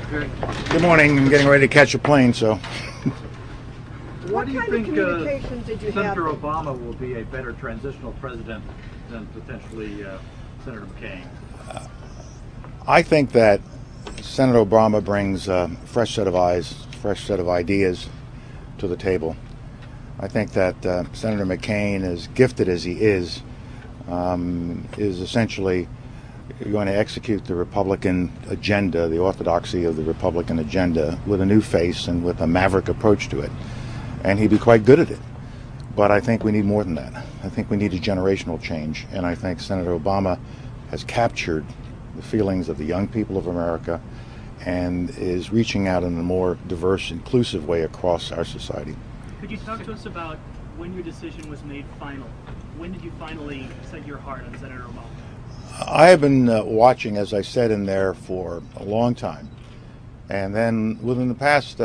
Secretary. Good morning. I'm getting ready to catch a plane, so. What do you think Senator Obama will be a better transitional president than potentially Senator McCain? I think that Senator Obama brings a fresh set of eyes, fresh set of ideas to the table. I think that Senator McCain, as gifted as he is essentially going to execute the Republican agenda, the orthodoxy of the Republican agenda, with a new face and with a maverick approach to it. And he'd be quite good at it. But I think we need more than that. I think we need a generational change. And I think Senator Obama has captured the feelings of the young people of America and is reaching out in a more diverse, inclusive way across our society. Could you talk to us about when your decision was made final? When did you finally set your heart on Senator Obama? I have been watching, as I said in there, for a long time. And then within the past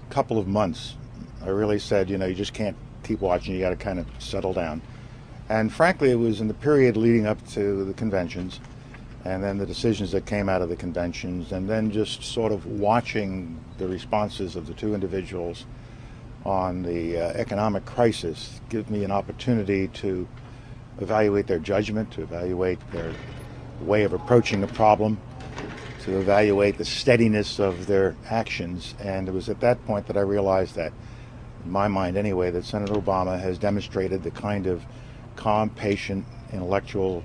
couple of months, I really said, you just can't keep watching. You got to kind of settle down. And frankly, it was in the period leading up to the conventions and then the decisions that came out of the conventions, and then just sort of watching the responses of the two individuals on the economic crisis give me an opportunity to evaluate their judgment, to evaluate their way of approaching a problem, to evaluate the steadiness of their actions. And it was at that point that I realized that, in my mind anyway, that Senator Obama has demonstrated the kind of calm, patient, intellectual,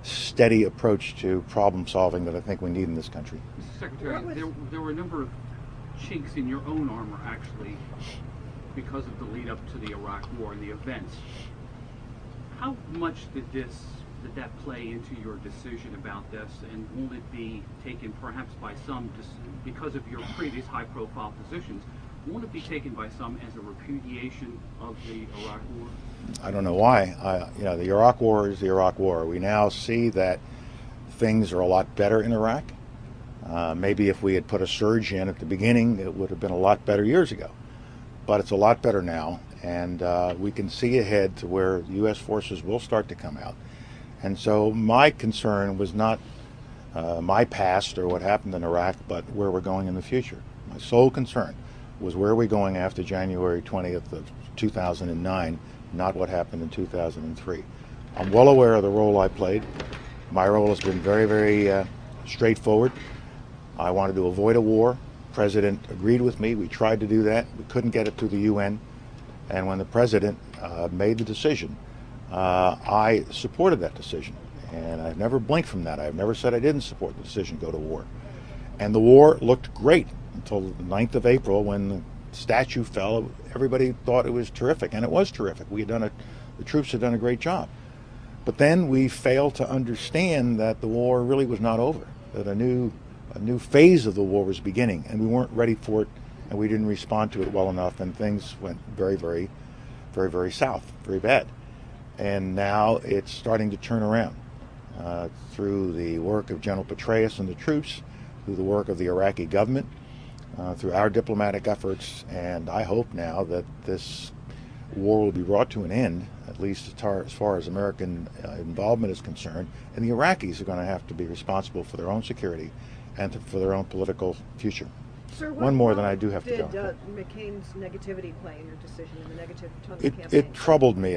steady approach to problem solving that I think we need in this country. Mr. Secretary, there were a number of chinks in your own armor, actually, because of the lead up to the Iraq War and the events. How much did that play into your decision about this, and won't it be taken perhaps by some, because of your previous high-profile positions, won't it be taken by some as a repudiation of the Iraq War? I don't know why. The Iraq War is the Iraq War. We now see that things are a lot better in Iraq. Maybe if we had put a surge in at the beginning, it would have been a lot better years ago. But it's a lot better now, and we can see ahead to where the U.S. forces will start to come out. And so my concern was not my past or what happened in Iraq, but where we're going in the future. My sole concern was where are we going after January 20th of 2009, not what happened in 2003. I'm well aware of the role I played. My role has been very, very straightforward. I wanted to avoid a war. The President agreed with me. We tried to do that. We couldn't get it through the UN. And when the President made the decision, I supported that decision. And I've never blinked from that. I've never said I didn't support the decision to go to war. And the war looked great until the 9th of April when the statue fell. Everybody thought it was terrific, and it was terrific. The troops had done a great job. But then we failed to understand that the war really was not over, that a new phase of the war was beginning, and we weren't ready for it, and we didn't respond to it well enough, and things went very, very, very, very south, very bad. And now it's starting to turn around through the work of General Petraeus and the troops, through the work of the Iraqi government, through our diplomatic efforts, and I hope now that this war will be brought to an end, at least as far as American involvement is concerned, and the Iraqis are going to have to be responsible for their own security and for their own political future. Sir, one more than I do have to go. Did McCain's negativity play in your decision in the negative tone of the campaign? It troubled me.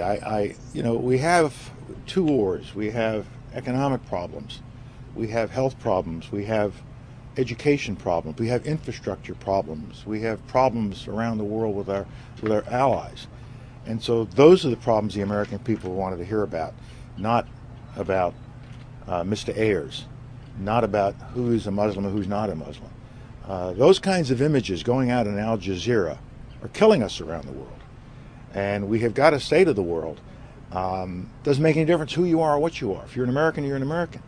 We have two wars. We have economic problems. We have health problems. We have education problems. We have infrastructure problems. We have problems around the world with our allies. And so those are the problems the American people wanted to hear about, not about Mr. Ayers, not about who's a Muslim and who's not a Muslim. Those kinds of images going out in Al Jazeera are killing us around the world. And we have got to say to the world, doesn't make any difference who you are or what you are. If you're an American, you're an American.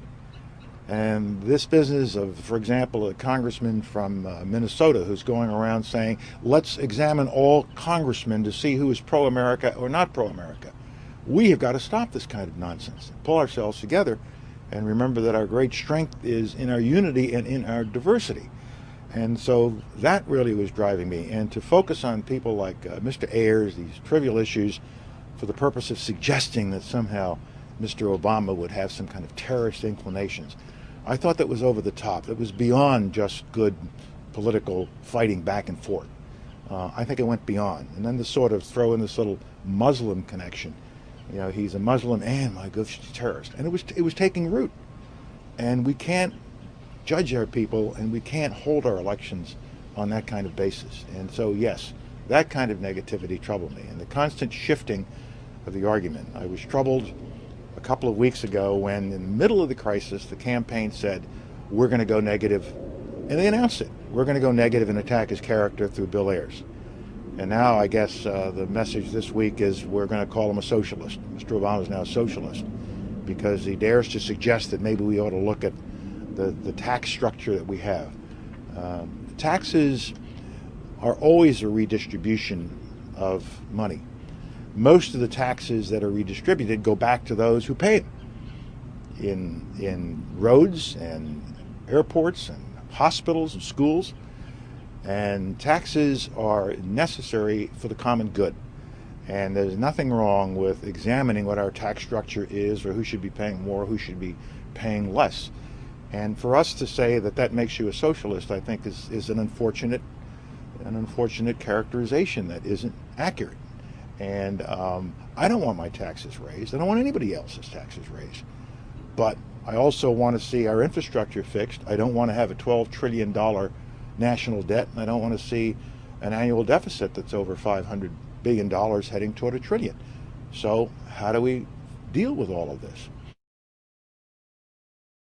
And this business of, for example, a congressman from Minnesota who's going around saying, let's examine all congressmen to see who is pro-America or not pro-America. We have got to stop this kind of nonsense, pull ourselves together, and remember that our great strength is in our unity and in our diversity. And so that really was driving me. And to focus on people like Mr. Ayers, these trivial issues, for the purpose of suggesting that somehow Mr. Obama would have some kind of terrorist inclinations, I thought that was over the top. It was beyond just good political fighting back and forth. I think it went beyond. And then to sort of throw in this little Muslim connection. You know, he's a Muslim and, my goodness, he's a terrorist. And it was taking root. And we can't judge our people, and we can't hold our elections on that kind of basis. And so, yes, that kind of negativity troubled me. And the constant shifting of the argument. I was troubled a couple of weeks ago when, in the middle of the crisis, the campaign said, we're going to go negative. And they announced it. We're going to go negative and attack his character through Bill Ayers. And now I guess the message this week is we're going to call him a socialist. Mr. Obama is now a socialist because he dares to suggest that maybe we ought to look at the tax structure that we have. Taxes are always a redistribution of money. Most of the taxes that are redistributed go back to those who pay them in roads and airports and hospitals and schools. And taxes are necessary for the common good. And there's nothing wrong with examining what our tax structure is, or who should be paying more, who should be paying less. And for us to say that that makes you a socialist, I think is an unfortunate characterization that isn't accurate. And I don't want my taxes raised. I don't want anybody else's taxes raised. But I also want to see our infrastructure fixed. I don't want to have a $12 trillion national debt, and I don't want to see an annual deficit that's over $500 billion heading toward $1 trillion. So how do we deal with all of this?